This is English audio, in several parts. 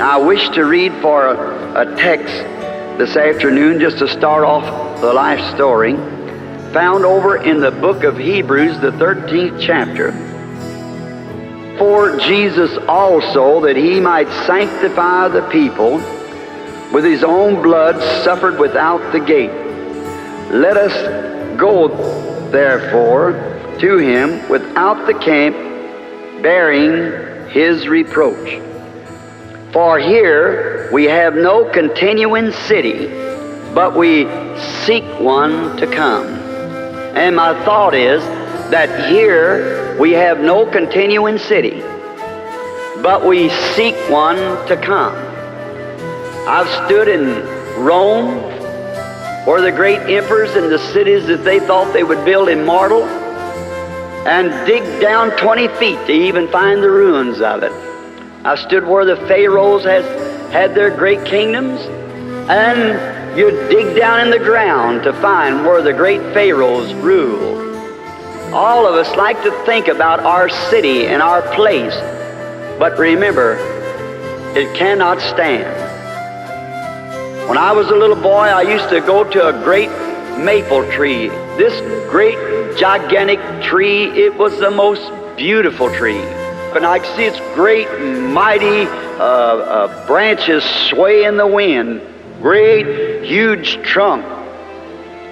Now, I wish to read for a text this afternoon just to start off the life story, found over in the book of Hebrews, the 13th chapter. For Jesus also, that he might sanctify the people, with his own blood suffered without the gate. Let us go, therefore, to him without the camp, bearing his reproach. For here we have no continuing city, but we seek one to come. And my thought is that here we have no continuing city, but we seek one to come. I've stood in Rome, where the great emperors and the cities that they thought they would build immortal, and dig down 20 feet to even find the ruins of it. I've stood where the pharaohs had their great kingdoms, and you dig down in the ground to find where the great pharaohs ruled. All of us like to think about our city and our place, but remember, it cannot stand. When I was a little boy, I used to go to a great maple tree. This great, gigantic tree, it was the most beautiful tree. And I could see its great, mighty branches sway in the wind, great, huge trunk.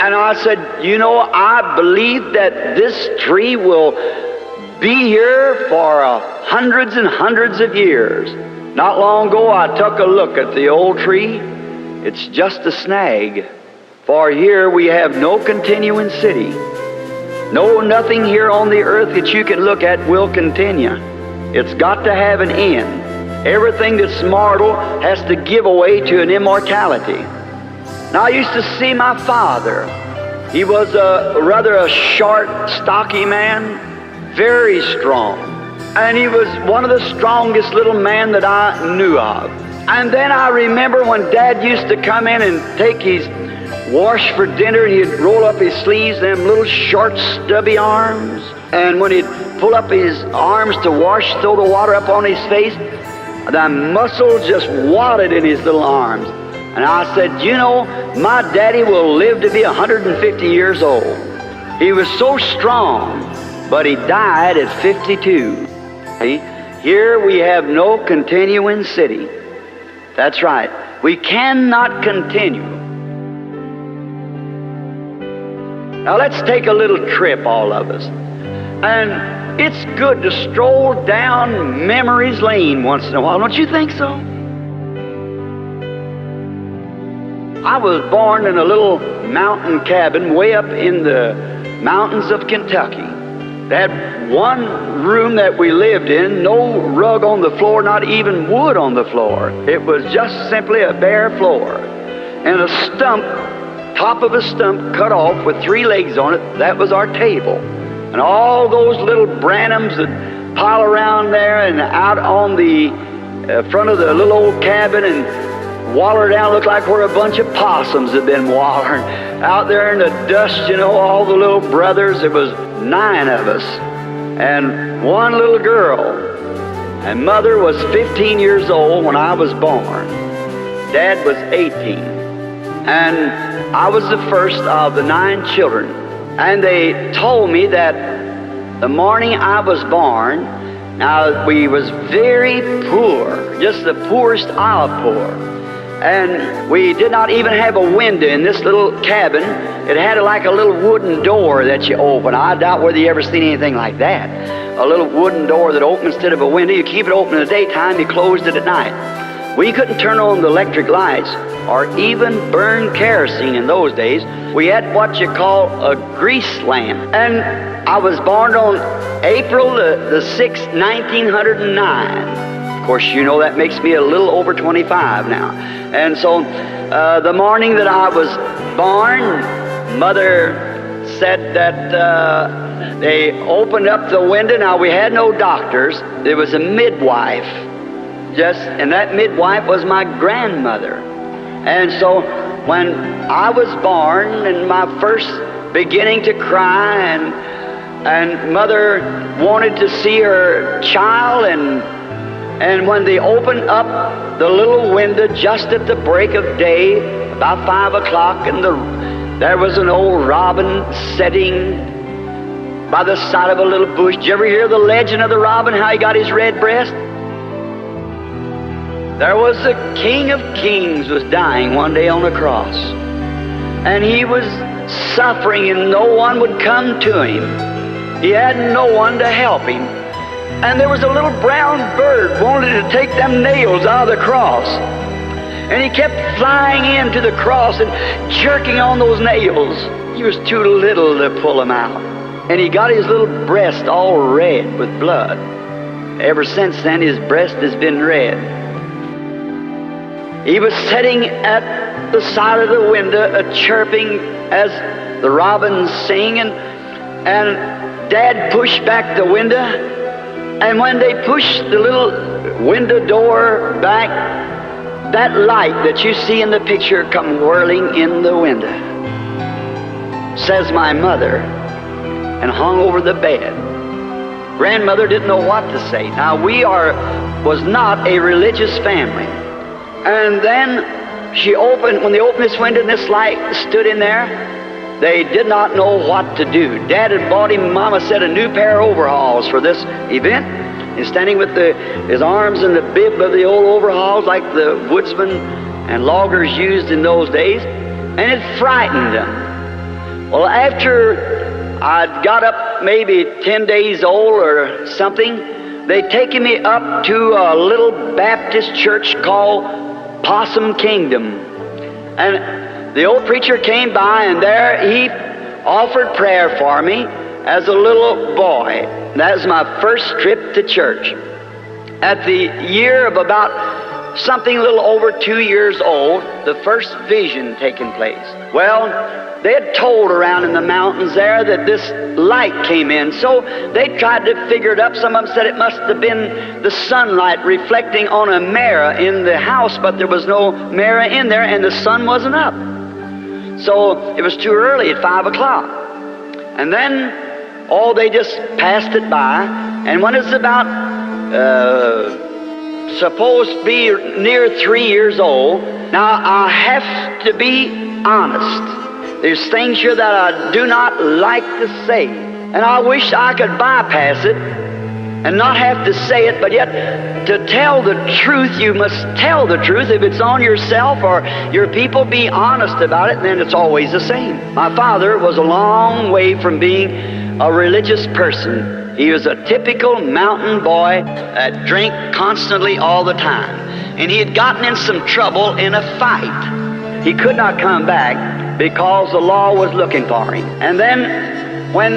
And I said, you know, I believe that this tree will be here for hundreds and hundreds of years. Not long ago, I took a look at the old tree. It's just a snag. For here we have no continuing city. No, nothing here on the earth that you can look at will continue. It's got to have an end. Everything that's mortal has to give away to an immortality. Now, I used to see my father. He was rather a short, stocky man, very strong. And he was one of the strongest little men that I knew of. And then I remember when Dad used to come in and take his wash for dinner, and he'd roll up his sleeves, them little short, stubby arms. And when he'd pull up his arms to wash, throw the water up on his face, the muscles just wadded in his little arms. And I said, you know, my daddy will live to be 150 years old. He was so strong, but he died at 52. See? Here we have no continuing city. That's right. We cannot continue. Now let's take a little trip, all of us. And it's good to stroll down memory's lane once in a while. Don't you think so? I was born in a little mountain cabin way up in the mountains of Kentucky. They had one room that we lived in, no rug on the floor, not even wood on the floor. It was just simply a bare floor. And a stump, top of a stump cut off with 3 legs on it, that was our table. And all those little Branhams that pile around there and out on the front of the little old cabin and waller down, looked like where a bunch of possums had been wallering. Out there in the dust, you know, all the little brothers, there was 9 of us, and 1 little girl. And Mother was 15 years old when I was born. Dad was 18. And I was the first of the 9 children. And they told me that the morning I was born, now we was very poor, just the poorest of poor. And we did not even have a window in this little cabin. It had like a little wooden door that you open. I doubt whether you ever seen anything like that. A little wooden door that opened instead of a window. You keep it open in the daytime, you closed it at night. We couldn't turn on the electric lights or even burn kerosene in those days. We had what you call a grease lamp. And I was born on April the 6th, 1909. Of course, you know that makes me a little over 25 now. And so the morning that I was born, Mother said that they opened up the window. Now, we had no doctors. There was a midwife. And that midwife was my grandmother. And so when I was born and my first beginning to cry, and Mother wanted to see her child, and And when they opened up the little window just at the break of day, about 5 o'clock, and there was an old robin sitting by the side of a little bush. Did you ever hear the legend of the robin, how he got his red breast? There was the King of Kings was dying one day on a cross. And he was suffering and no one would come to him. He had no one to help him. And there was a little brown bird wanted to take them nails out of the cross. And he kept flying into the cross and jerking on those nails. He was too little to pull them out. And he got his little breast all red with blood. Ever since then, his breast has been red. He was sitting at the side of the window, chirping as the robins sing, and Dad pushed back the window. And when they pushed the little window door back, that light that you see in the picture come whirling in the window. Says my mother, and hung over the bed. Grandmother didn't know what to say. Now was not a religious family. And then when they opened this window and this light stood in there, they did not know what to do. Dad had bought him, Mama said, a new pair of overalls for this event. He's standing with his arms in the bib of the old overalls like the woodsmen and loggers used in those days, and it frightened them. Well, after I'd got up maybe 10 days old or something, they'd taken me up to a little Baptist church called Possum Kingdom. And the old preacher came by, and there he offered prayer for me as a little boy. That was my first trip to church. At the year of about something a little over 2 years old, the first vision taking place. Well, they had told around in the mountains there that this light came in, so they tried to figure it up. Some of them said it must have been the sunlight reflecting on a mirror in the house, but there was no mirror in there, and the sun wasn't up. So it was too early at 5 o'clock. And then, they just passed it by. And when it's about, supposed to be near 3 years old, now I have to be honest. There's things here that I do not like to say. And I wish I could bypass it and not have to say it, but yet to tell the truth, you must tell the truth. If it's on yourself or your people, be honest about it, then it's always the same. My father was a long way from being a religious person. He was a typical mountain boy that drank constantly all the time. And he had gotten in some trouble in a fight. He could not come back because the law was looking for him. And then when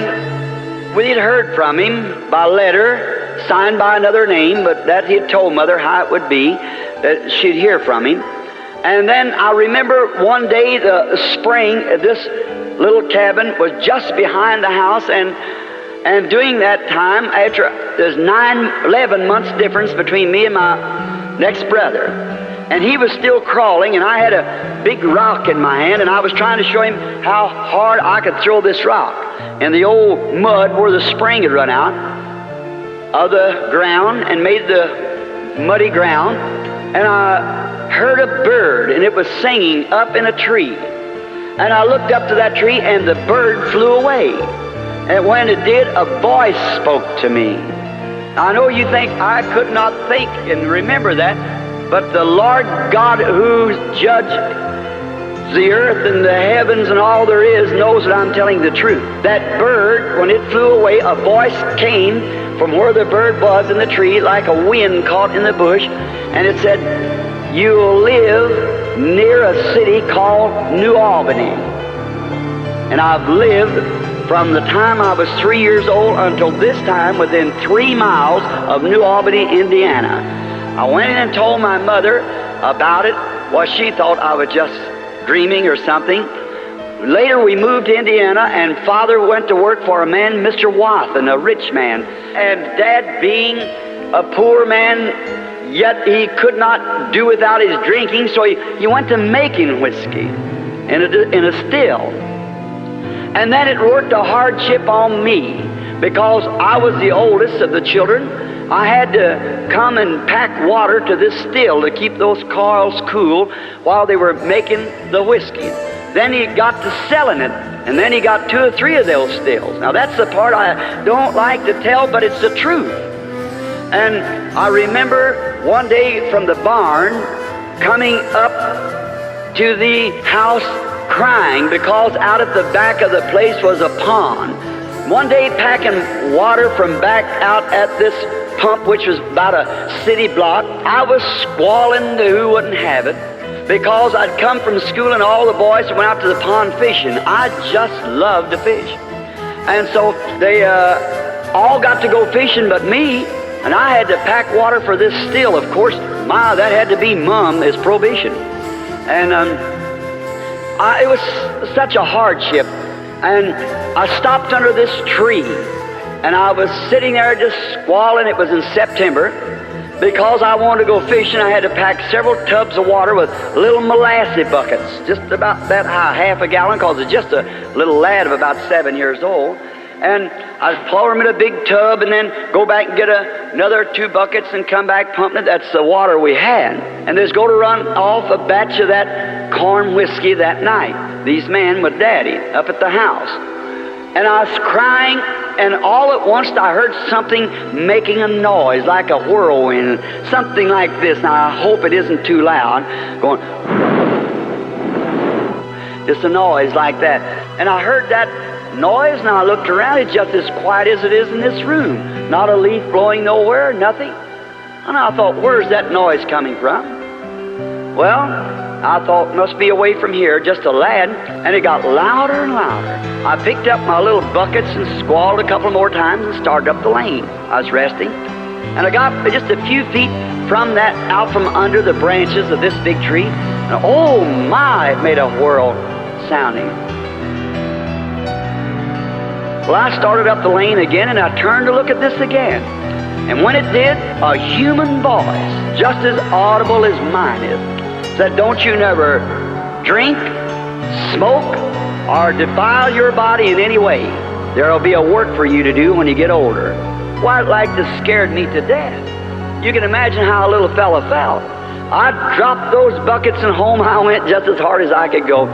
we had heard from him by letter, signed by another name, but that he had told Mother how it would be, that she'd hear from him. And then I remember one day, the spring, this little cabin was just behind the house, and during that time, after there's 11 months difference between me and my next brother, and he was still crawling, and I had a big rock in my hand, and I was trying to show him how hard I could throw this rock. And the old mud where the spring had run out of the ground and made the muddy ground, and I heard a bird, and it was singing up in a tree. And I looked up to that tree, and the bird flew away. And when it did, a voice spoke to me. I know you think I could not think and remember that, but the Lord God who judged the earth and the heavens and all there is knows that I'm telling the truth. That bird, when it flew away, a voice came from where the bird was in the tree like a wind caught in the bush, and it said, "You'll live near a city called New Albany." And I've lived from the time I was 3 years old until this time within 3 miles of New Albany, Indiana. I went in and told my mother about it. Well, she thought I was just dreaming or something. Later we moved to Indiana, and Father went to work for a man, Mr. Wathen, a rich man. And Dad, being a poor man, yet he could not do without his drinking, so he went to making whiskey in a still. And then it worked a hardship on me because I was the oldest of the children, I had to come and pack water to this still to keep those coils cool while they were making the whiskey. Then he got to selling it, and then he got 2 or 3 of those stills. Now that's the part I don't like to tell, but it's the truth. And I remember one day from the barn coming up to the house crying because out at the back of the place was a pond. One day packing water from back out at this pump, which was about a city block, I was squalling to who wouldn't have it because I'd come from school and all the boys went out to the pond fishing. I just loved to fish. And so they all got to go fishing but me, and I had to pack water for this still. Of course, that had to be Mom is prohibition. And it was such a hardship. And I stopped under this tree, and I was sitting there just squalling. It was in September. Because I wanted to go fishing, I had to pack several tubs of water with little molasses buckets, just about that high, half a gallon, because it's just a little lad of about 7 years old. And I'd pour them in a big tub and then go back and get another 2 buckets and come back pumping it. That's the water we had. And there's going to run off a batch of that corn whiskey that night. These men with Daddy up at the house. And I was crying, and all at once I heard something making a noise like a whirlwind, something like this. Now I hope it isn't too loud, going, just a noise like that. And I heard that noise, and I looked around. It's just as quiet as it is in this room. Not a leaf blowing nowhere, nothing. And I thought, where's that noise coming from? Well, I thought it must be away from here, just a lad, and it got louder and louder. I picked up my little buckets and squalled a couple more times and started up the lane. I was resting, and I got just a few feet from that, out from under the branches of this big tree, and oh my, it made a whirl sounding. Well, I started up the lane again, and I turned to look at this again. And when it did, a human voice, just as audible as mine is, said, don't you never drink, smoke, or defile your body in any way. There'll be a work for you to do when you get older. Well, like this scared me to death. You can imagine how a little fella felt. I dropped those buckets and home I went just as hard as I could go,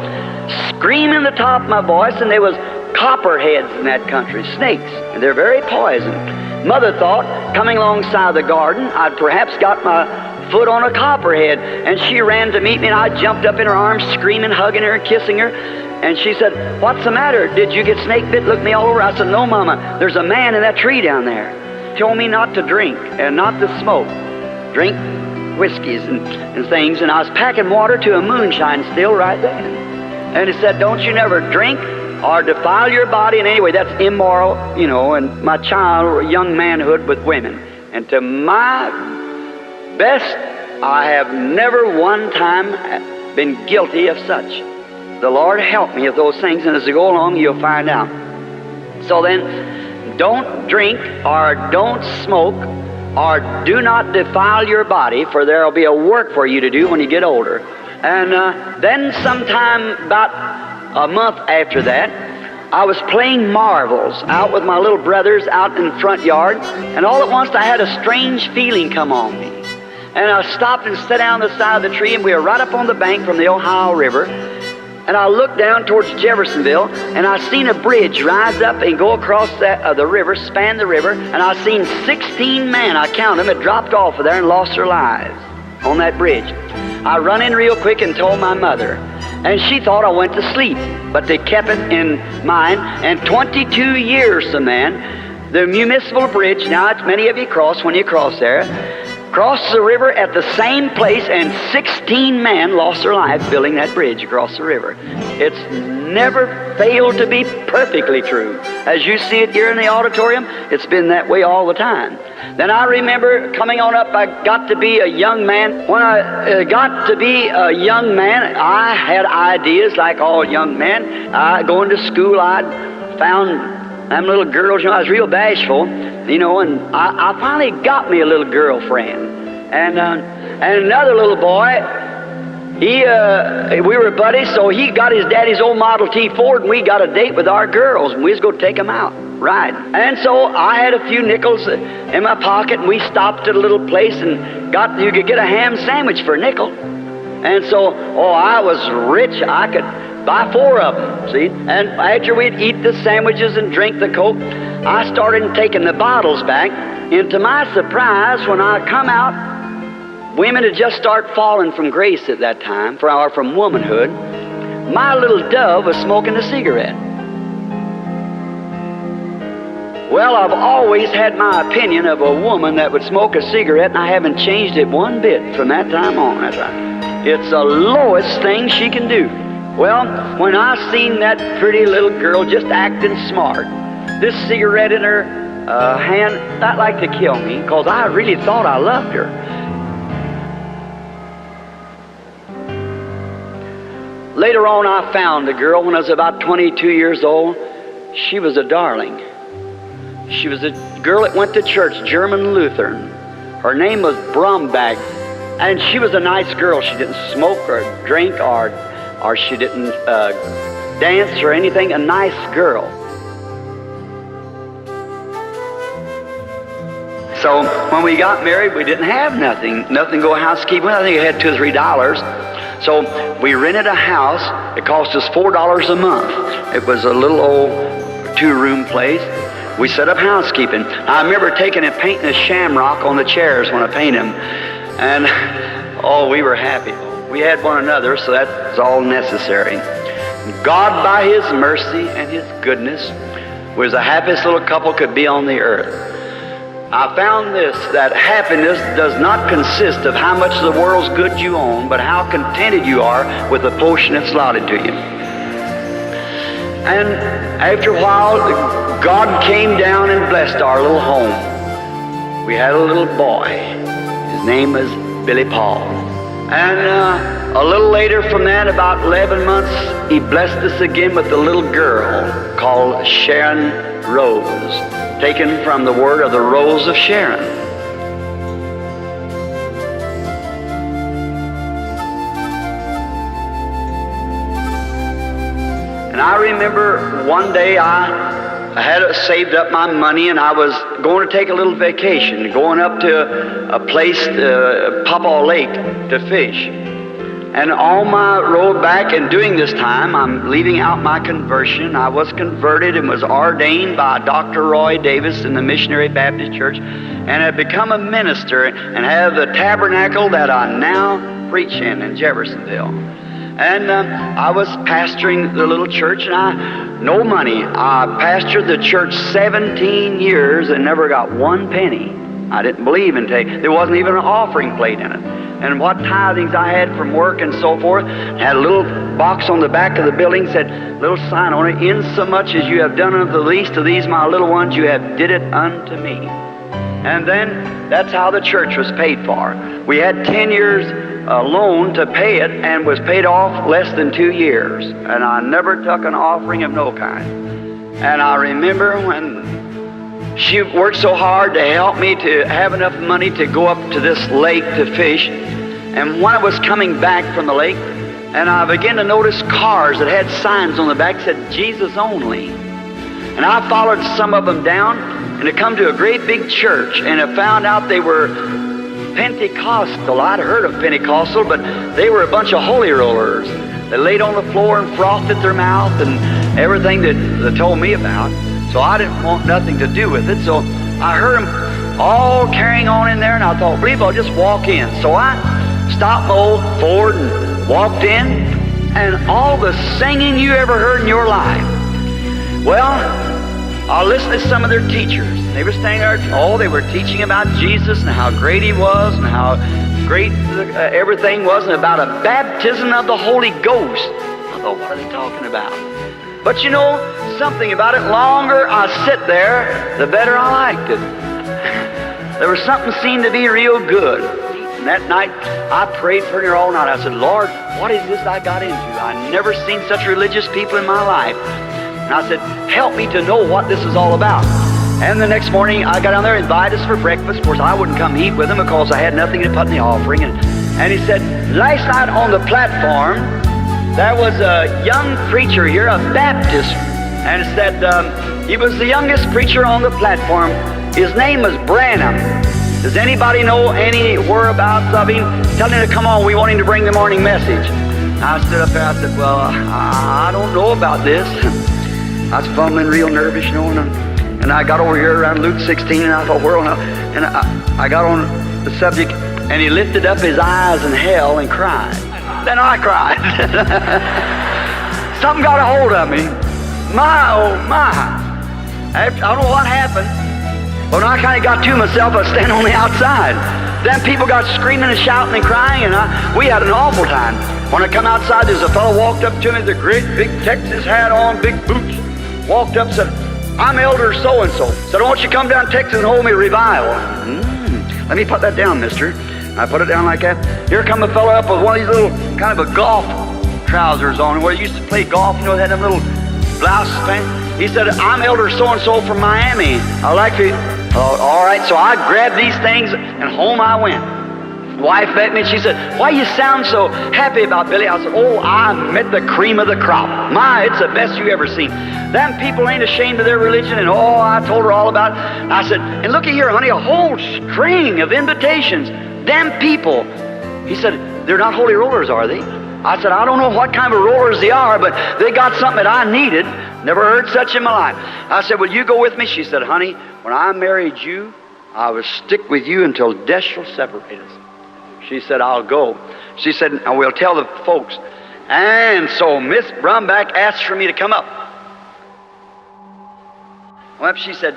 screaming the top of my voice, and there was copperheads in that country, snakes, and they're very poison. Mother thought, coming alongside the garden, I'd perhaps got my foot on a copperhead, and she ran to meet me, and I jumped up in her arms, screaming, hugging her, kissing her, and she said, what's the matter? Did you get snake bit? Looked me all over. I said, no, Mama, there's a man in that tree down there. Told me not to drink and not to smoke. Drink whiskeys and things, and I was packing water to a moonshine still right then. And he said, don't you never drink or defile your body in any way. That's immoral, you know, and my child, young manhood with women. And to my best, I have never one time been guilty of such. The Lord help me with those things, and as you go along, you'll find out. So then, don't drink or don't smoke or do not defile your body, for there will be a work for you to do when you get older. And then sometime about a month after that, I was playing marbles out with my little brothers out in the front yard, and all at once I had a strange feeling come on me. And I stopped and sat down on the side of the tree, and we were right up on the bank from the Ohio River. And I looked down towards Jeffersonville, and I seen a bridge rise up and go across the river, span the river, and I seen 16 men, I counted them, had dropped off of there and lost their lives on that bridge. I run in real quick and told my mother, and she thought I went to sleep, but they kept it in mind. And 22 years, the man, the municipal bridge, now it's many of you cross when you cross there, crossed the river at the same place, and 16 men lost their lives building that bridge across the river. It's never failed to be perfectly true. As you see it here in the auditorium, it's been that way all the time. Then I remember coming on up, I got to be a young man. When I got to be a young man, I had ideas like all young men. Going to school, I found them little girls, you know, I was real bashful, you know, and I finally got me a little girlfriend. And another little boy, we were buddies, so he got his daddy's old Model T Ford, and we got a date with our girls, and we was going to take them out. Right. And so I had a few nickels in my pocket, and we stopped at a little place and you could get a ham sandwich for a nickel. And so, I was rich. I could buy 4 of them, see? And after we'd eat the sandwiches and drink the Coke, I started taking the bottles back. And to my surprise, when I come out, women had just started falling from grace at that time, or from womanhood. My little dove was smoking a cigarette. Well, I've always had my opinion of a woman that would smoke a cigarette, and I haven't changed it one bit from that time on. That's right. It's the lowest thing she can do. Well, when I seen that pretty little girl just acting smart, this cigarette in her hand, that like to kill me, because I really thought I loved her. Later on, I found the girl when I was about 22 years old. She was a darling. She was a girl that went to church, German Lutheran. Her name was Branham, and she was a nice girl. She didn't smoke or drink or she didn't dance or anything. A nice girl. So when we got married, we didn't have nothing go housekeeping. I think I had $2 or $3. So we rented a house. It cost us $4 a month. It was a little old 2-room place. We set up housekeeping. I remember taking and painting a shamrock on the chairs when I painted them. And, we were happy. We had one another, so that was all necessary. God, by His mercy and His goodness, was the happiest little couple could be on the earth. I found this, that happiness does not consist of how much of the world's good you own, but how contented you are with the portion that's allotted to you. And after a while, God came down and blessed our little home. We had a little boy. His name was Billy Paul. And a little later from that, about 11 months, He blessed us again with a little girl called Sharon Rose, taken from the word of the Rose of Sharon. And I remember one day I had saved up my money, and I was going to take a little vacation, going up to a place, Papa Lake, to fish. And on my road back, and during this time, I'm leaving out my conversion. I was converted and was ordained by Dr. Roy Davis in the Missionary Baptist Church, and had become a minister and have the tabernacle that I now preach in Jeffersonville. And I was pastoring the little church, and no money. I pastored the church 17 years and never got one penny. I didn't believe in there wasn't even an offering plate in it. And what tithings I had from work and so forth, had a little box on the back of the building, said, little sign on it, "Insomuch as you have done unto the least of these my little ones, you have did it unto me." And then that's how the church was paid for. We had 10 years loan to pay it, and was paid off less than 2 years. And I never took an offering of no kind. And I remember when she worked so hard to help me to have enough money to go up to this lake to fish. And when I was coming back from the lake, and I began to notice cars that had signs on the back that said Jesus only. And I followed some of them down, and I come to a great big church, and I found out they were Pentecostal. I'd heard of Pentecostal, but they were a bunch of holy rollers. They laid on the floor and frothed at their mouth and everything that they told me about. So I didn't want nothing to do with it. So I heard them all carrying on in there, and I thought, I believe I'll just walk in. So I stopped my old Ford and walked in, and all the singing you ever heard in your life. Well, I listened to some of their teachers. They were standing there, they were teaching about Jesus and how great He was and how great everything was, and about a baptism of the Holy Ghost. I thought, what are they talking about? But you know, something about it, longer I sit there, the better I liked it. There was something seemed to be real good. And that night, I prayed for her all night. I said, Lord, what is this I got into? I never seen such religious people in my life. And I said, help me to know what this is all about. And the next morning, I got down there and invited us for breakfast. Of course, I wouldn't come eat with him because I had nothing to put in the offering. And he said, last night on the platform, there was a young preacher here, a Baptist, and said, He was the youngest preacher on the platform. His name was Branham. Does anybody know any whereabouts of him? Tell him to come on, we want him to bring the morning message. I stood up there, I said, well, I don't know about this. I was fumbling real nervous, you know, and I got over here around Luke 16, and I thought, well, and I got on the subject, and he lifted up his eyes in hell and cried. Then I cried. Something got a hold of me. My, oh my. I don't know what happened, but when I kind of got to myself, I was standing on the outside. Then people got screaming and shouting and crying, and we had an awful time. When I come outside, there's a fellow walked up to me with a great big Texas hat on, big boots. Walked up, said, I'm Elder so-and-so. Said, won't you come down to Texas and hold me a revival? Let me put that down, mister. I put it down like that. Here come a fellow up with one of these little kind of a golf trousers on, where he used to play golf, you know, they had them little blouse thing. He said, I'm Elder so-and-so from Miami. I'd like to... Oh, all right, so I grabbed these things, and home I went. Wife met me, and she said, why you sound so happy about Billy? I said, oh, I met the cream of the crop. My, it's the best you ever seen. Them people ain't ashamed of their religion, and oh, I told her all about it. I said, and looky here, honey, a whole string of invitations. Them people. He said, they're not holy rollers, are they? I said, I don't know what kind of rollers they are, but they got something that I needed. Never heard such in my life. I said, will you go with me? She said, honey, when I married you, I would stick with you until death shall separate us. She said, I'll go. She said, I will tell the folks. And so Miss Brumback asked for me to come up. Well, she said,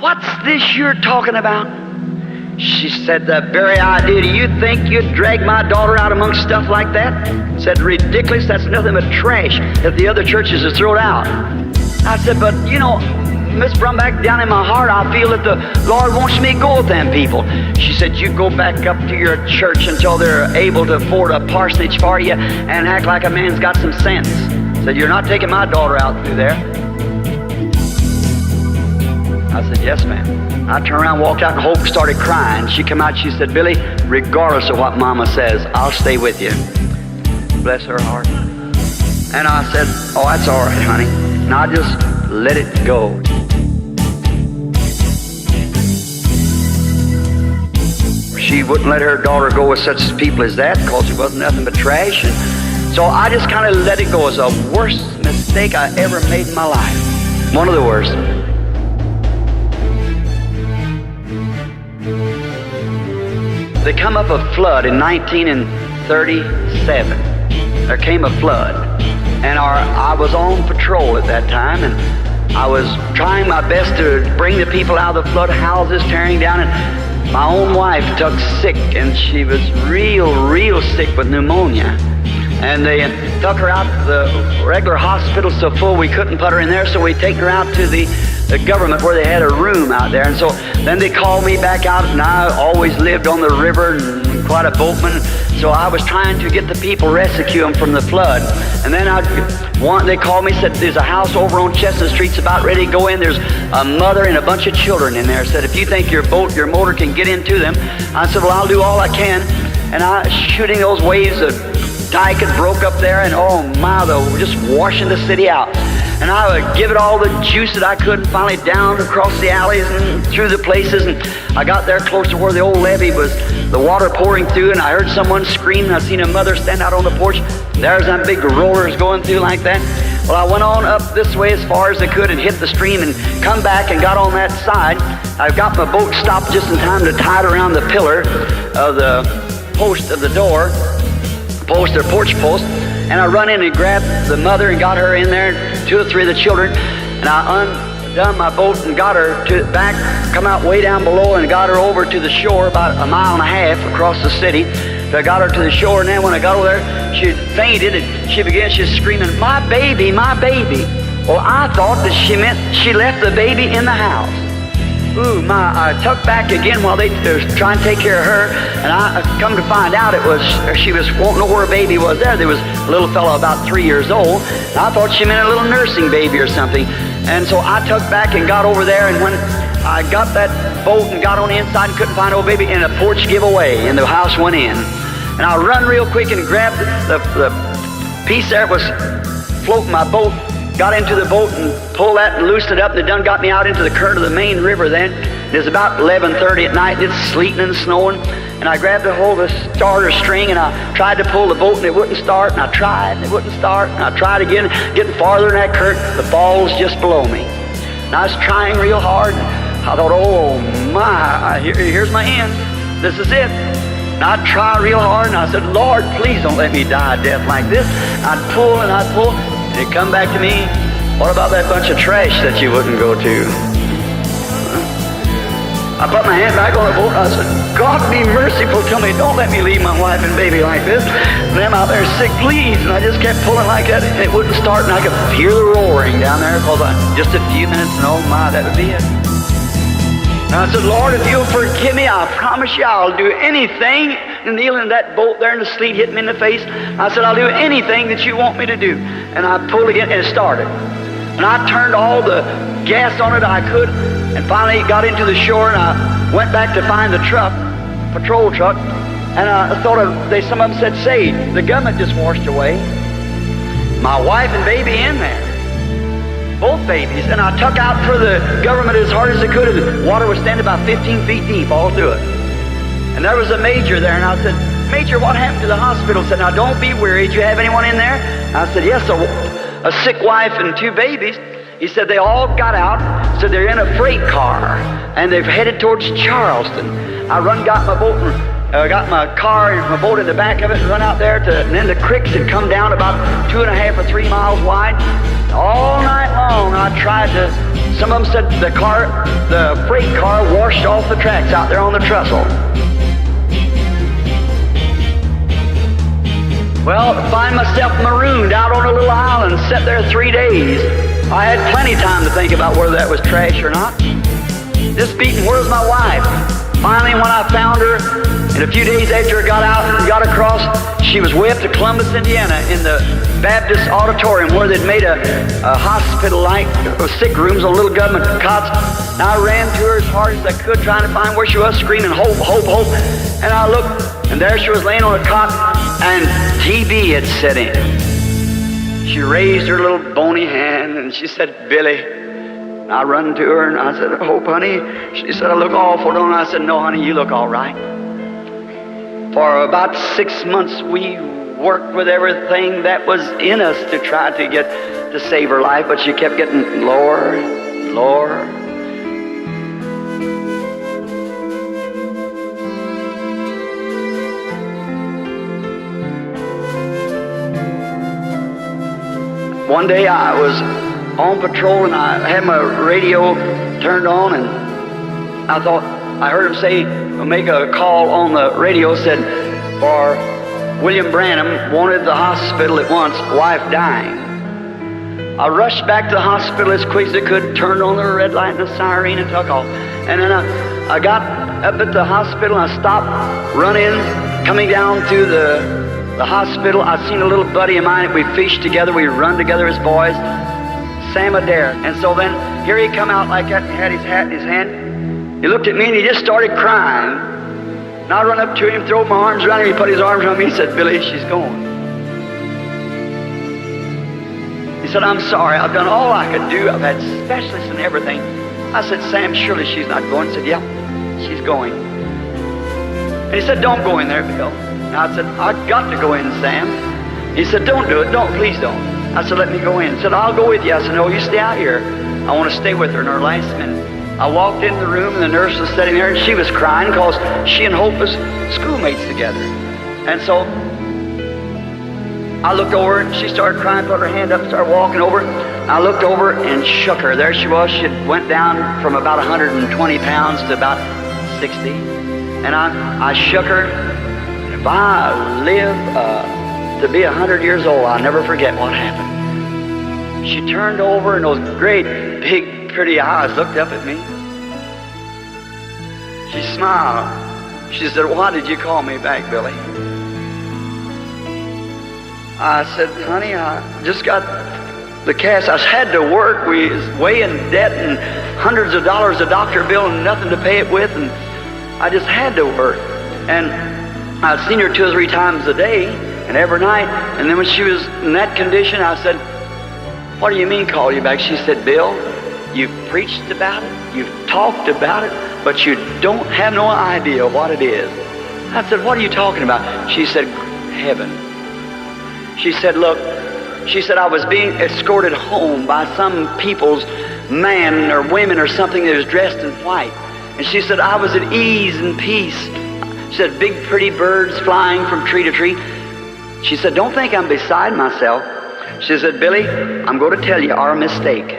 what's this you're talking about? She said, the very idea. Do you think you'd drag my daughter out amongst stuff like that? Said, ridiculous. That's nothing but trash that the other churches have thrown out. I said, but you know, Miss Brumback, down in my heart, I feel that the Lord wants me to go with them people. She said, you go back up to your church until they're able to afford a parsonage for you and act like a man's got some sense. Said, you're not taking my daughter out through there. I said, yes, ma'am. I turned around, walked out, and Hope started crying. She come out, she said, Billy, regardless of what Mama says, I'll stay with you. Bless her heart. And I said, oh, that's all right, honey. And I just let it go. She wouldn't let her daughter go with such people as that because it wasn't nothing but trash. And so I just kind of let it go. It was the worst mistake I ever made in my life. One of the worst. There come up a flood in 1937. There came a flood. And I was on patrol at that time, and I was trying my best to bring the people out of the flood houses, tearing down, and my own wife took sick, and she was real sick with pneumonia. And they took her out to the regular hospital so full we couldn't put her in there, so we take her out to the government where they had a room out there. And so then they called me back out, and I always lived on the river and quite a boatman, so I was trying to get the people, rescue them from the flood. And then they called me, said there's a house over on Chestnut Street's about ready to go in. There's a mother and a bunch of children in there. Said if you think your motor can get into them. I said, well, I'll do all I can. And I shooting those waves, the dike had broke up there, and oh my, they were just washing the city out. And I would give it all the juice that I could, and finally down across the alleys and through the places. And I got there close to where the old levee was, the water pouring through, and I heard someone scream, and I seen a mother stand out on the porch. There's them big rollers going through like that. Well, I went on up this way as far as I could and hit the stream and come back and got on that side. I got my boat stopped just in time to tie it around the pillar of the post of the door, post or porch post. And I run in and grabbed the mother and got her in there, 2 or 3 of the children, and I undone my boat and got her back, come out way down below and got her over to the shore about a mile and a half across the city. So I got her to the shore, and then when I got over there, she fainted and she began just screaming, my baby, my baby. Well, I thought that she meant she left the baby in the house. Ooh, I tucked back again while they were trying to take care of her, and I come to find out she was wanting to know where a baby was there. There was a little fellow about 3 years old, and I thought she meant a little nursing baby or something. And so I tucked back and got over there, and when I got that boat and got on the inside and couldn't find old baby, and the porch gave away, and the house went in. And I run real quick and grabbed the piece there that was floating my boat, got into the boat and pulled that and loosened it up, and they done got me out into the current of the main river then. It was about 11:30 at night, and it's sleeting and snowing, and I grabbed a hold of the starter string, and I tried to pull the boat, and it wouldn't start, and I tried, and it wouldn't start, and I tried again, getting farther in that current. The ball's just below me. And I was trying real hard, and I thought, oh my, here's my end. This is it. And I'd try real hard, and I said, Lord, please don't let me die a death like this. I'd pull, and it'd come back to me, what about that bunch of trash that you wouldn't go to? I put my hand back on the boat, and I said, God be merciful to me. Don't let me leave my wife and baby like this. And them out there sick, please. And I just kept pulling like that, and it wouldn't start, and I could hear the roaring down there, because just a few minutes, and oh my, that would be it. And I said, Lord, if you'll forgive me, I promise you I'll do anything. And kneeling in that boat there, and the sleet hit me in the face. I said, I'll do anything that you want me to do. And I pulled again, and it started. And I turned all the gas on it I could, and finally got into the shore, and I went back to find the truck, patrol truck, and I thought some of them said, saved. The government just washed away. My wife and baby in there. Both babies. And I tuck out for the government as hard as I could, and the water was standing about 15 feet deep all through it. And there was a major there, and I said, Major, what happened to the hospital? He said, now don't be worried. Do you have anyone in there? I said, yes, a sick wife and 2 babies. He said they all got out, so they're in a freight car, and they've headed towards Charleston. I got my boat and got my car and my boat in the back of it and run out there and then the creeks had come down about 2.5 or 3 miles wide. All night long I tried to, some of them said the freight car washed off the tracks out there on the trestle. Well, to find myself marooned out on a little island, sat there 3 days. I had plenty of time to think about whether that was trash or not. Just beating, where's my wife? Finally, when I found her, and a few days after I got out and got across, she was way up to Columbus, Indiana, in the Baptist auditorium where they'd made a hospital-like sick rooms on little government cots. And I ran to her as hard as I could, trying to find where she was, screaming, hope, hope, hope. And I looked, and there she was laying on a cot, and TB had set in. She raised her little bony hand, and she said, Billy. And I run to her, and I said, Hope, honey. She said, I look awful, don't I? I said, no, honey, you look all right. For about 6 months, we worked with everything that was in us to try to save her life, but she kept getting lower, lower. One day I was on patrol, and I had my radio turned on, and I thought, I heard him say, make a call on the radio, said, for William Branham, wanted the hospital at once, wife dying. I rushed back to the hospital as quick as I could, turned on the red light and the siren and took off. And then I got up at the hospital, and I stopped running, coming down to the hospital. I seen a little buddy of mine that we fished together, we run together as boys, Sam Adair. And so then here he come out like that, and had his hat in his hand. He looked at me and he just started crying. And I run up to him, throw my arms around him, he put his arms around me, he said, Billy, she's going. He said, I'm sorry, I've done all I could do, I've had specialists and everything. I said, Sam, surely she's not going. He said, yeah, she's going. And he said, don't go in there, Bill. And I said, I've got to go in, Sam. He said, don't do it, please don't. I said, let me go in. He said, I'll go with you. I said, no, you stay out here. I want to stay with her in her last minute. I walked in the room, and the nurse was sitting there, and she was crying because she and Hope was schoolmates together. And so I looked over, and she started crying, put her hand up, started walking over. I looked over and shook her. There she was. She went down from about 120 pounds to about 60. And I shook her. And if I live to be 100 years old, I'll never forget what happened. She turned over, and those great, big, pretty eyes looked up at me. She smiled. She said, why did you call me back, Billy? I said, honey, I just got the cast. I had to work. We was way in debt and hundreds of dollars a doctor bill and nothing to pay it with, and I just had to work. And I'd seen her 2 or 3 times a day and every night. And then when she was in that condition, I said, What do you mean call you back? She said, Bill, you've preached about it, you've talked about it, but you don't have no idea what it is. I said, what are you talking about? She said, heaven. She said, look, she said, I was being escorted home by some people's man or women or something that was dressed in white. And she said, I was at ease and peace. She said, big pretty birds flying from tree to tree. She said, don't think I'm beside myself. She said, Billy, I'm going to tell you our mistake.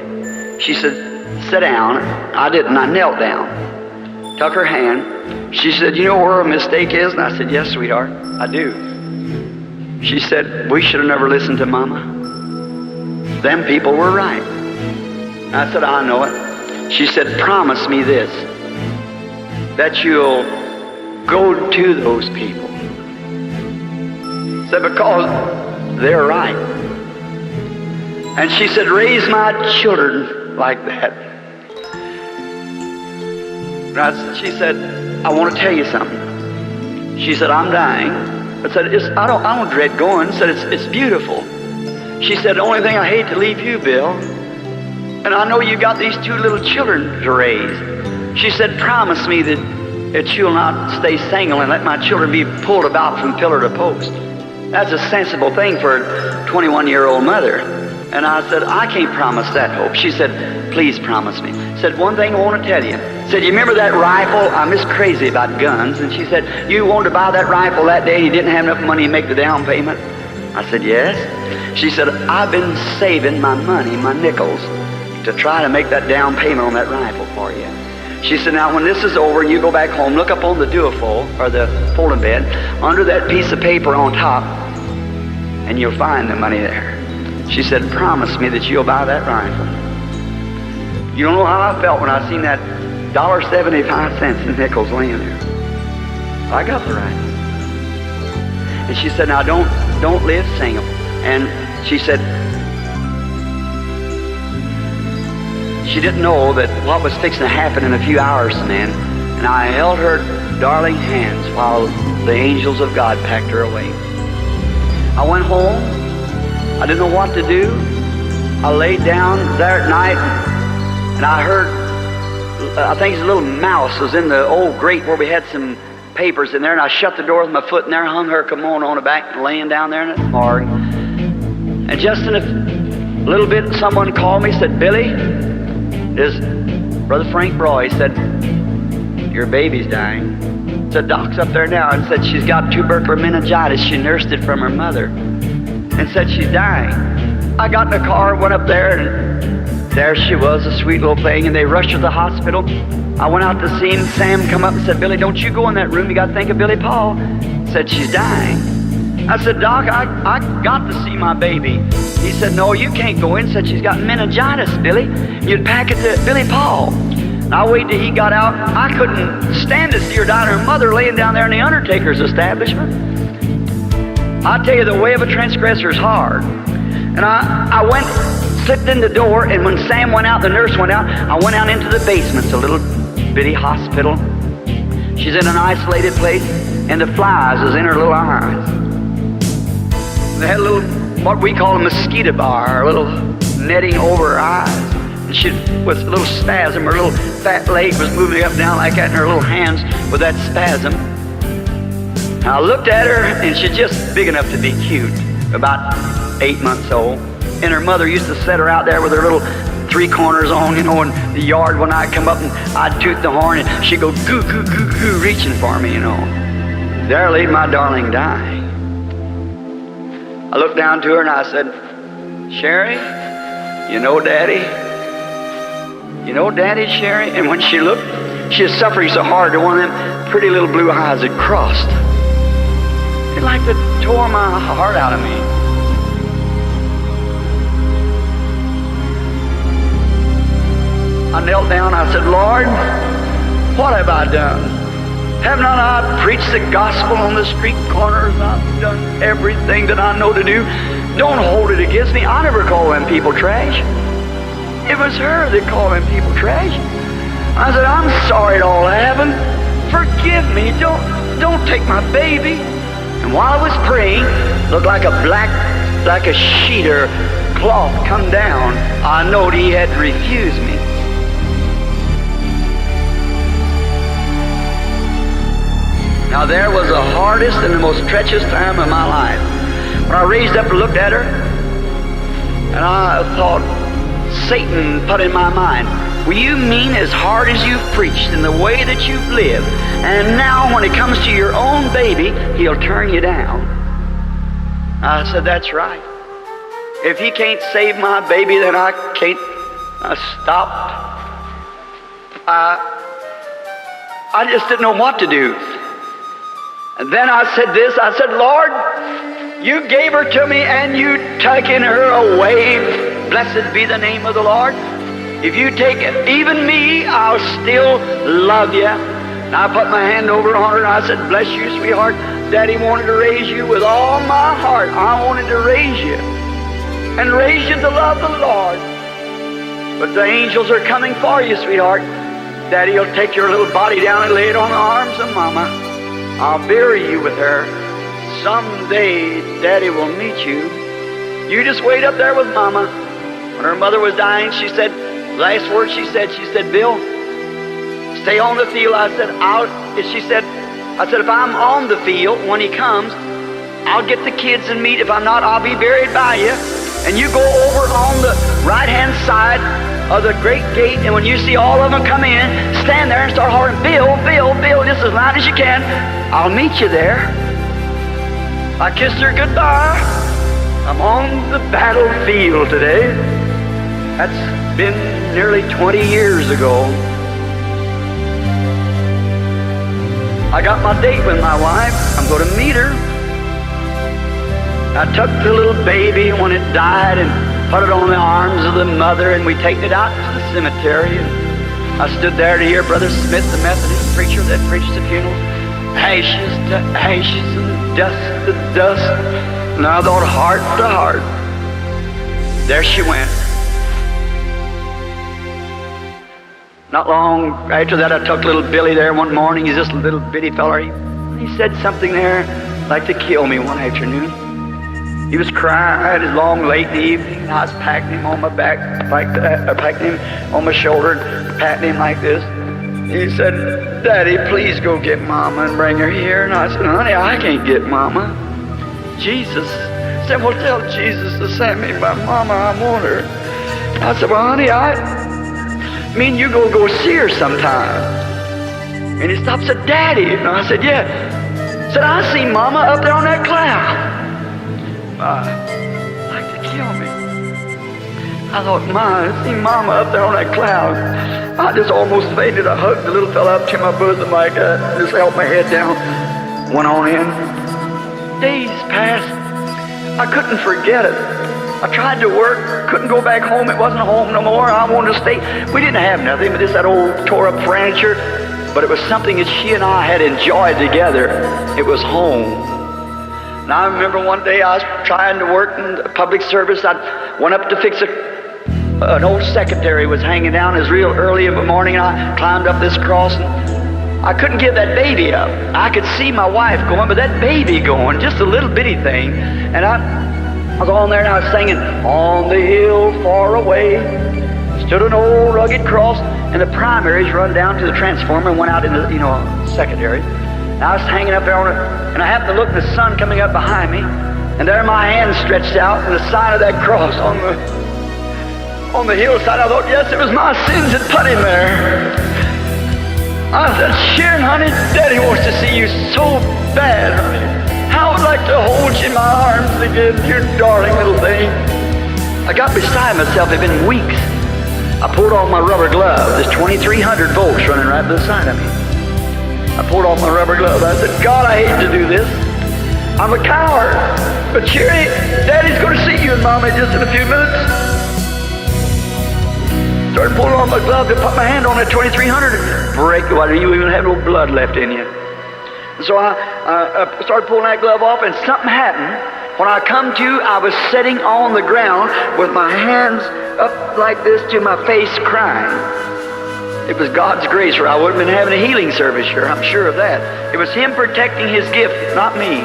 She said, sit down. I didn't. I knelt down. Took her hand. She said, you know where our mistake is? And I said, yes, sweetheart, I do. She said, we should have never listened to Mama. Them people were right. I said, I know it. She said, promise me this, that you'll go to those people. Said, because they're right. And she said, raise my children like that. She said, I want to tell you something. She said, I'm dying. I said, I don't dread going. Said, it's beautiful. She said, the only thing I hate to leave you, Bill. And I know you got these 2 little children to raise. She said, promise me that you'll not stay single and let my children be pulled about from pillar to post. That's a sensible thing for a 21-year-old mother. And I said, I can't promise that, Hope. She said, please promise me. Said, one thing I want to tell you. Said, you remember that rifle? I'm just crazy about guns. And she said, you wanted to buy that rifle that day and you didn't have enough money to make the down payment? I said, yes. She said, I've been saving my money, my nickels, to try to make that down payment on that rifle for you. She said, now when this is over and you go back home, look up on the duofold, or the folding bed, under that piece of paper on top, and you'll find the money there. She said, promise me that you'll buy that rifle. You don't know how I felt when I seen that $1.75 in nickels laying there. I got the rifle. And she said, now don't live single. And she said, she didn't know that what was fixing to happen in a few hours, man. And I held her darling hands while the angels of God packed her away. I went home. I didn't know what to do. I laid down there at night, and I heard, I think a little mouse was in the old grate where we had some papers in there, and I shut the door with my foot in there, hung her kimono on the back, laying down there in the morgue. And just in a little bit, someone called me, said, Billy, this Brother Frank Roy said, your baby's dying. Said, Doc's up there now, and said she's got tubercular meningitis. She nursed it from her mother. And said she's dying. I got in the car, went up there, and there she was, a sweet little thing, and they rushed her to the hospital. I went out to see him. Sam come up and said, Billy, don't you go in that room. You got to think of Billy Paul. Said, she's dying. I said, Doc, I got to see my baby. He said, no, you can't go in. Said, she's got meningitis, Billy. You'd pack it to Billy Paul. And I waited till he got out. I couldn't stand to see her die and her mother laying down there in the undertaker's establishment. I tell you, the way of a transgressor is hard. And I went, slipped in the door, and when Sam went out, the nurse went out, I went out into the basement. It's a little bitty hospital. She's in an isolated place, and the flies was in her little eyes. They had a little, what we call a mosquito bar, a little netting over her eyes. And she was a little spasm, her little fat leg was moving up and down like that, and her little hands with that spasm. I looked at her, and she's just big enough to be cute, about 8 months old. And her mother used to set her out there with her little 3 corners on, you know, in the yard when I'd come up and I'd toot the horn, and she'd go goo, goo, goo, goo, reaching for me, you know. There laid my darling dying. I looked down to her and I said, Sherry, you know Daddy? You know Daddy, Sherry? And when she looked, she was suffering so hard that one of them pretty little blue eyes had crossed. It like to tore my heart out of me. I knelt down, I said, Lord, what have I done? Have not I preached the gospel on the street corners? I've done everything that I know to do. Don't hold it against me. I never call them people trash. It was her that called them people trash. I said, I'm sorry it all happened. Forgive me. Don't take my baby. And while I was praying, looked like a sheet or cloth come down, I knowed he had refused me. Now there was the hardest and the most treacherous time of my life. When I raised up and looked at her, and I thought, Satan put in my mind, well, you mean as hard as you've preached and the way that you've lived, and now when it comes to your own baby, he'll turn you down. I said, that's right. If he can't save my baby, then I can't. I stopped. I just didn't know what to do. And then I said this, I said, Lord, you gave her to me and you taken her away. Blessed be the name of the Lord. If you take even me, I'll still love you. And I put my hand over on her and I said, bless you, sweetheart. Daddy wanted to raise you with all my heart. I wanted to raise you and raise you to love the Lord. But the angels are coming for you, sweetheart. Daddy will take your little body down and lay it on the arms of Mama. I'll bury you with her. Someday, Daddy will meet you. You just wait up there with Mama. When her mother was dying, she said, last word she said, Bill, stay on the field. I said, she said, if I'm on the field when he comes, I'll get the kids and meet. If I'm not, I'll be buried by you. And you go over on the right-hand side of the great gate, and when you see all of them come in, stand there and start hollering, Bill, Bill, Bill, just as loud as you can. I'll meet you there. I kissed her goodbye. I'm on the battlefield today. That's been nearly 20 years ago. I got my date with my wife. I'm going to meet her. I took the little baby when it died and put it on the arms of the mother, and we take it out to the cemetery. And I stood there to hear Brother Smith, the Methodist preacher that preached the funeral, ashes to ashes and dust to dust. And I thought, heart to heart, there she went. Not long after that, I took little Billy there one morning. He's just a little bitty feller. He said something there like to kill me one afternoon. He was crying. It was long, late in the evening, and I was patting him on my back like that, or patting him on my shoulder, and patting him like this. He said, Daddy, please go get Mama and bring her here. And I said, honey, I can't get Mama. Jesus. I said, well, tell Jesus to send me my Mama. I want her. I said, well, honey, I mean you go see her sometime. And he stopped and said, Daddy. And I said, yeah. He said, I see Mama up there on that cloud. Like to kill me. I thought, I see Mama up there on that cloud. I just almost fainted. I hugged the little fella up to my bosom like that, just held my head down, went on in. Days passed. I couldn't forget it. I tried to work, couldn't go back home. It wasn't home no more. I wanted to stay. We didn't have nothing but just that old tore up furniture, but it was something that she and I had enjoyed together. It was home. And I remember one day I was trying to work in the public service. I went up to fix an old secretary was hanging down. It was real early in the morning, and I climbed up this cross, and I couldn't get that baby up. I could see my wife going, but that baby going, just a little bitty thing. And I was on there and I was singing, on the hill far away stood an old rugged cross, and the primaries run down to the transformer and went out in the, secondary. And I was hanging up there on it, and I happened to look at the sun coming up behind me, and there my hand stretched out, and the sign of that cross on the hillside. I thought, yes, it was my sins that put him there. I said, Sharon, honey, Daddy wants to see you so bad, honey. I would like to hold you in my arms again, you darling little thing. I got beside myself. It had been weeks. I pulled off my rubber glove. There's 2,300 volts running right beside of me. I pulled off my rubber glove. I said, God, I hate to do this. I'm a coward. But Sherry, Daddy's going to see you and Mommy just in a few minutes. Started pulling off my glove to put my hand on that 2,300 and break the water. You even have no blood left in you. And so I started pulling that glove off, and something happened. When I come to, I was sitting on the ground with my hands up like this to my face crying. It was God's grace, or I wouldn't have been having a healing service here. I'm sure of that. It was Him protecting His gift, not me.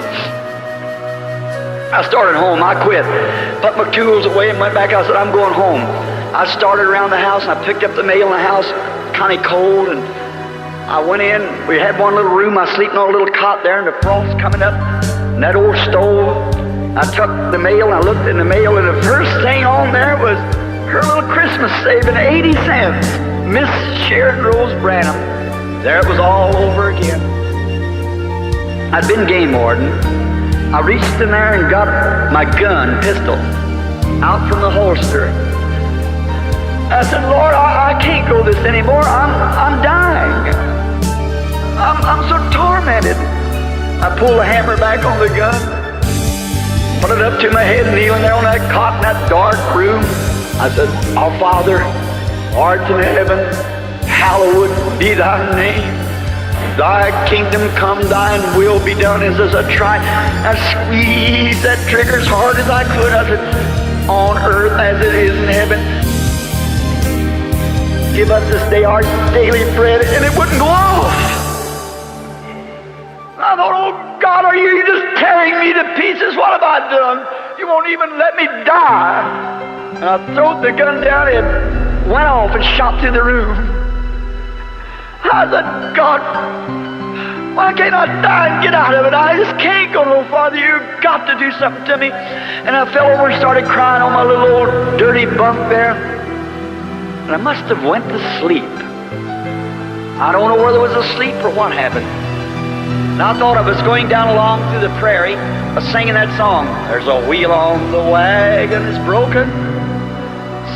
I started home. I quit. Put my tools away and went back. I said, I'm going home. I started around the house, and I picked up the mail in the house, kind of cold, and I went in. We had one little room. I was sleeping on a little cot there, and the frost coming up, and that old stove. I took the mail, and I looked in the mail, and the first thing on there was her little Christmas saving, 80 cents. Miss Sharon Rose Branham. There it was all over again. I'd been game warden. I reached in there and got my gun, pistol, out from the holster. I said, Lord, I can't go this anymore. I'm dying. I'm so tormented. I pulled the hammer back on the gun, put it up to my head, kneeling there on that cot in that dark room. I said, Our Father, art in heaven, hallowed be thy name. Thy kingdom come, thine will be done. As I tried, I squeezed that trigger as hard as I could. I said, on earth as it is in heaven. Give us this day our daily bread, and it wouldn't go off. I thought, oh God, are you just tearing me to pieces? What have I done? You won't even let me die. And I threw the gun down and went off and shot through the room. I said, God, why can't I die and get out of it? I just can't go no farther. You've got to do something to me. And I fell over and started crying on my little old dirty bunk there. And I must have went to sleep. I don't know whether it was asleep or what happened. And I thought I was going down along through the prairie, singing that song. There's a wheel on the wagon that's broken,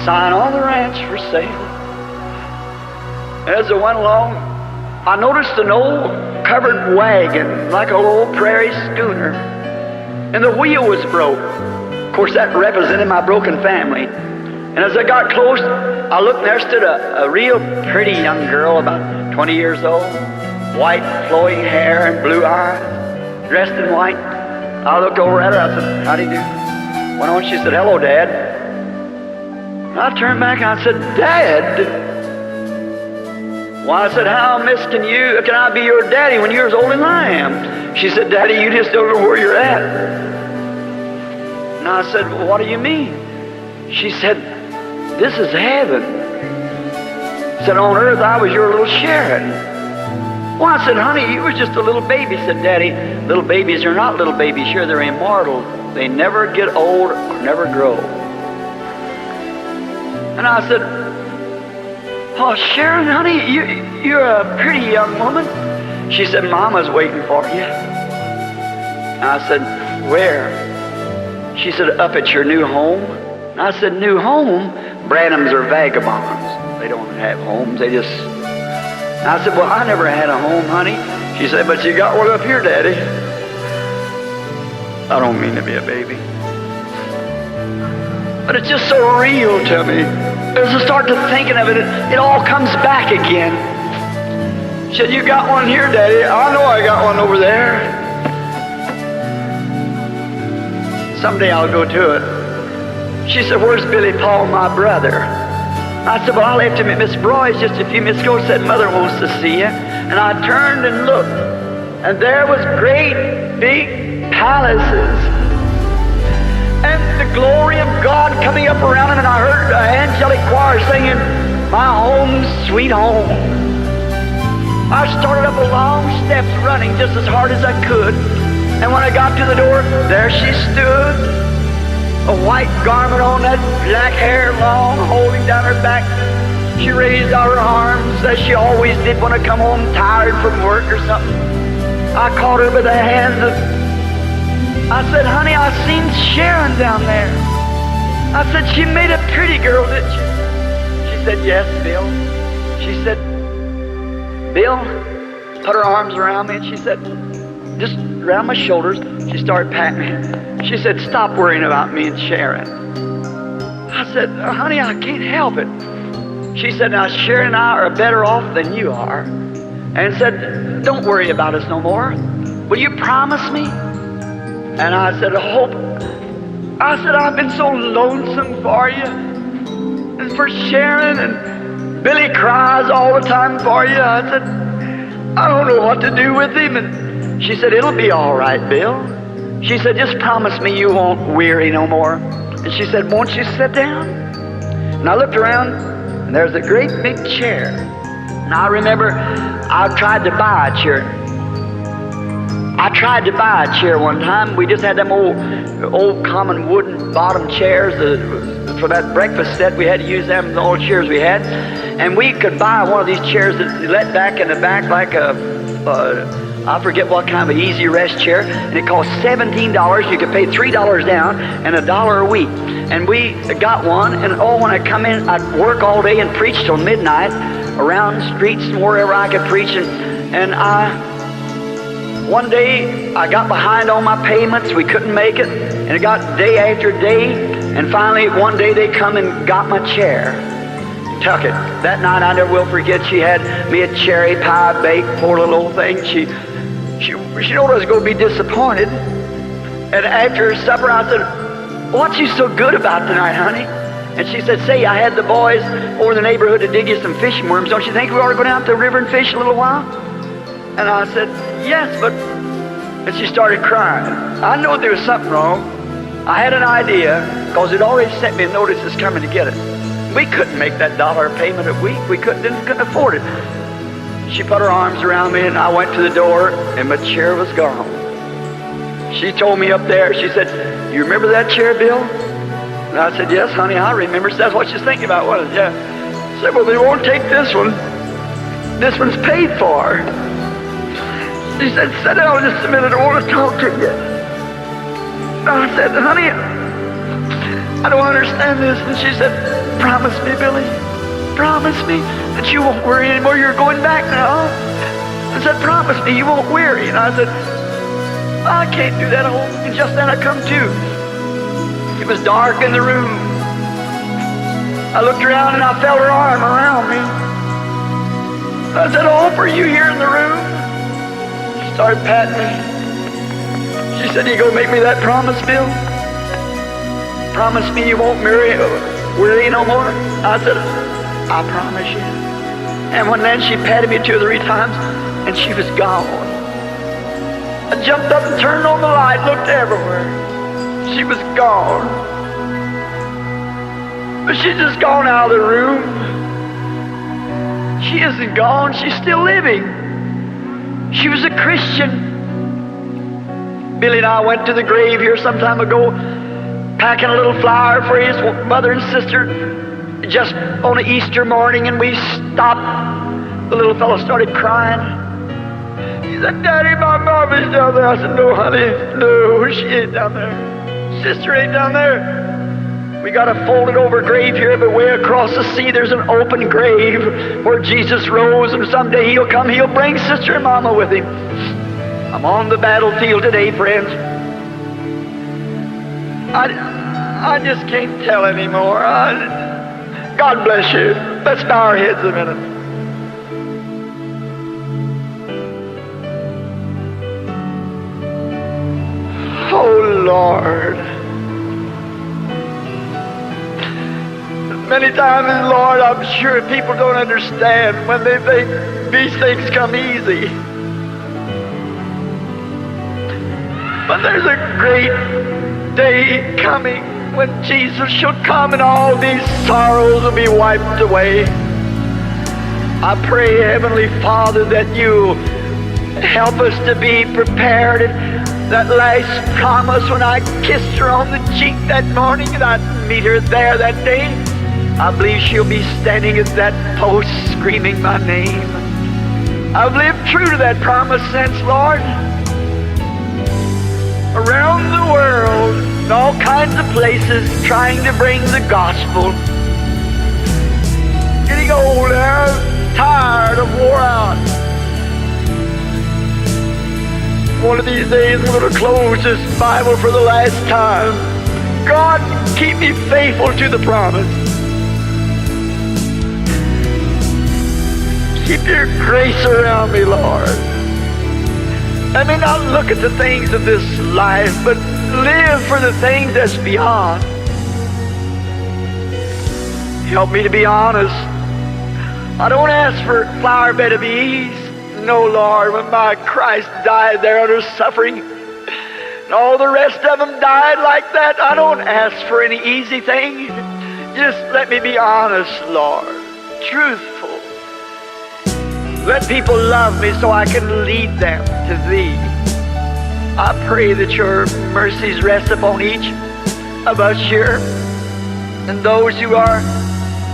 sign on the ranch for sale. As I went along, I noticed an old covered wagon, like a little prairie schooner, and the wheel was broke. Of course, that represented my broken family. And as I got close, I looked, and there stood a real pretty young girl, about 20 years old, white flowing hair and blue eyes, dressed in white. I looked over at her. I said, how do you do? Went on. She said, hello, Dad. And I turned back and I said, Dad? Well, I said, how, miss, can I be your daddy when you're as old as I am? She said, Daddy, you just don't know where you're at. And I said, well, what do you mean? She said, this is heaven. Said, on earth I was your little Sharon. Well, I said, honey, you was just a little baby. Said, Daddy, little babies are not little babies. Sure, they're immortal. They never get old or never grow. And I said, oh, Sharon, honey, you're a pretty young woman. She said, Mama's waiting for you. And I said, where? She said, up at your new home. And I said, new home? Branhams are vagabonds. They don't have homes. They just... And I said, well, I never had a home, honey. She said, but you got one up here, Daddy. I don't mean to be a baby, but it's just so real to me. As I start to thinking of it, it all comes back again. She said, you got one here, Daddy. I know I got one over there. Someday I'll go to it. She said, where's Billy Paul, my brother? I said, well, I left him at Miss Broy's just a few minutes ago. Said, Mother wants to see you. And I turned and looked, and there was great big palaces, and the glory of God coming up around him, and I heard an angelic choir singing, my home, sweet home. I started up a long steps running just as hard as I could, and when I got to the door, there she stood, a white garment on, that black hair long, holding down her back. She raised out her arms as she always did when I come home tired from work or something. I caught her by the hands and I said, honey, I seen Sharon down there. I said, she made a pretty girl, didn't she? She said, yes, Bill. She said, Bill, put her arms around me, and she said, just around my shoulders. She started patting me. She said, stop worrying about me and Sharon. I said, honey, I can't help it. She said, now Sharon and I are better off than you are. And said, don't worry about us no more. Will you promise me? And I said, I said, I've been so lonesome for you and for Sharon, and Billy cries all the time for you. I said, I don't know what to do with him. And she said, it'll be all right, Bill. She said, just promise me you won't weary no more. And she said, won't you sit down? And I looked around, and there's a great big chair. And I remember I tried to buy a chair. I tried to buy a chair one time. We just had them old common wooden bottom chairs for that breakfast set. We had to use them, the old chairs we had. And we could buy one of these chairs that let back in the back like I forget what kind of easy rest chair, and it cost $17. You could pay $3 down and $1 a week. And we got one, and when I come in, I'd work all day and preach till midnight around the streets and wherever I could preach. And one day I got behind on my payments. We couldn't make it, and it got day after day. And finally, one day they come and got my chair, took it. That night I never will forget. She had me a cherry pie baked, poor little old thing. She knew I was going to be disappointed. And after supper, I said, what's you so good about tonight, honey? And she said, say, I had the boys over in the neighborhood to dig you some fishing worms. Don't you think we ought to go down to the river and fish a little while? And I said, yes, but... And she started crying. I knew there was something wrong. I had an idea, because it already sent me a notice it's coming to get it. We couldn't make that $1 payment a week. We couldn't afford it. She put her arms around me, and I went to the door, and my chair was gone. She told me up there, she said, you remember that chair, Bill? And I said, yes, honey, I remember. So that's what she's thinking about, wasn't it? Yeah. She said, well, they won't take this one. This one's paid for. She said, sit down just a minute, I want to talk to you. And I said, honey, I don't understand this. And she said, promise me, Billy, promise me that you won't worry anymore. You're going back now. I said, promise me you won't worry. And I said, I can't do that. And just then I come to. It was dark in the room. I looked around and I felt her arm around me. I said, Hope, are you here in the room? She started patting me. She said, you gonna make me that promise, Bill? Promise me you won't worry no more? I said, I promise you. And then she patted me 2 or 3 times, and she was gone. I jumped up and turned on the light, looked everywhere. She was gone. But she's just gone out of the room. She isn't gone, she's still living. She was a Christian. Billy and I went to the grave here some time ago, packing a little flower for his mother and sister just on an Easter morning, and we stopped. The little fellow started crying. He said, Daddy, my mom is down there. I said, no, honey, no, she ain't down there. Sister ain't down there. We got a folded over grave here, but way across the sea there's an open grave where Jesus rose, and someday he'll come, he'll bring Sister and Mama with him. I'm on the battlefield today, friends. I just can't tell anymore. God bless you. Let's bow our heads a minute. Oh, Lord. Many times, Lord, I'm sure people don't understand when they think these things come easy. But there's a great day coming when Jesus shall come and all these sorrows will be wiped away. I pray, Heavenly Father, that you help us to be prepared. And that last promise, when I kissed her on the cheek that morning and I'd meet her there that day, I believe she'll be standing at that post screaming my name. I've lived true to that promise since, Lord. Around the world, in all kinds of places, trying to bring the gospel. Getting older, tired, and wore out. One of these days I'm going to close this Bible for the last time. God, keep me faithful to the promise. Keep your grace around me, Lord. Let me not look at the things of this life, but live for the things that's beyond. Help me to be honest. I don't ask for flower bed of ease. No, Lord, when my Christ died there under suffering, and all the rest of them died like that. I don't ask for any easy thing. Just let me be honest, Lord, truthful. Let people love me so I can lead them to Thee. I pray that Your mercies rest upon each of us here, and those who are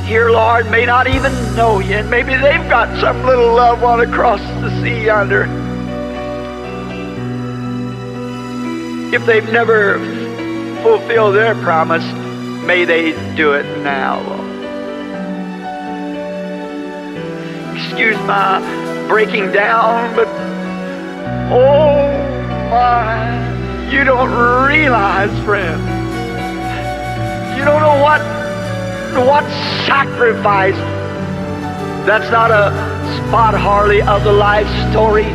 here, Lord, may not even know You, and maybe they've got some little loved one across the sea yonder. If they've never fulfilled their promise, may they do it now, Lord. Excuse my breaking down, but oh my, you don't realize, friend. You don't know what sacrifice. That's not a spot hardly of the life story.